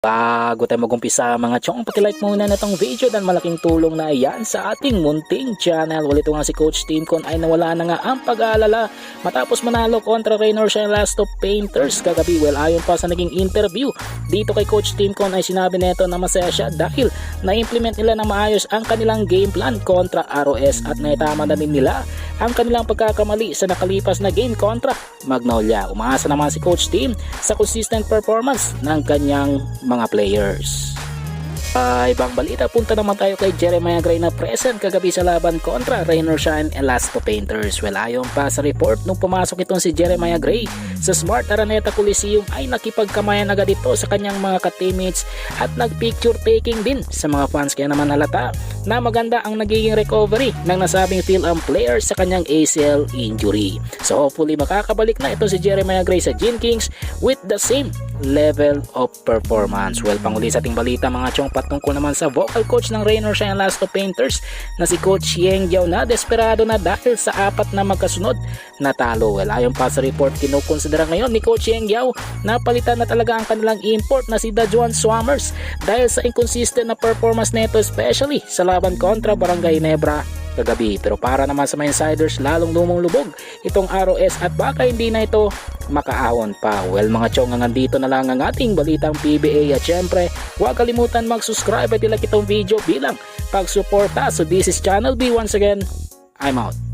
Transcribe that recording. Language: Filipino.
Bago tayo mag-umpisa mga chong, pakilike muna na tong video dan malaking tulong na yan sa ating munting channel. Ulit nga si Coach Teamcon ay nawala na nga ang pag-aalala matapos manalo kontra Raynor Shine Last of Painters kagabi. Well, ayon pa sa naging interview dito kay Coach Teamcon ay sinabi neto na masaya siya dahil na-implement nila ng maayos ang kanilang game plan kontra ROS at naitama na din nila ang kanilang pagkakamali sa nakalipas na game kontra Magnolia. Umaasa naman si Coach Team sa consistent performance ng kanyang mga players. Ibang balita, punta naman tayo kay Jeremiah Gray na present kagabi sa laban kontra Raynor Shine and Last of Painters. Well, ayon pa sa report, nung pumasok itong si Jeremiah Gray sa Smart Araneta Coliseum ay nakipagkamayan agad ito sa kanyang mga ka-teammates at nag-picture taking din sa mga fans, kaya naman halata na maganda ang nagiging recovery ng nasabing Phil-Am player sa kanyang ACL injury. So hopefully makakabalik na ito si Jeremiah Gray sa Gin Kings with the same level of performance. Well, panguli sa ating balita mga chong, patungkol naman sa vocal coach ng Raynor Shine Last of Painters na si Coach Yeng Giao na desperado na dahil sa 4 na magkasunod na talo. Well, ayon pa sa report, kinukonsidera ngayon ni Coach Yeng Giao na palitan na talaga ang kanilang import na si Dajuan Swammers dahil sa inconsistent na performance nito, especially sa laban kontra Barangay Nebra kagabi. Pero para naman sa mga insiders, lalong lumulubog itong ROS at baka hindi na ito makaahon pa. Well mga chong, nandito na lang ang ating balitang PBA at syempre huwag kalimutan mag-subscribe at ilike itong video bilang pagsuporta. So this is Channel B once again, I'm out.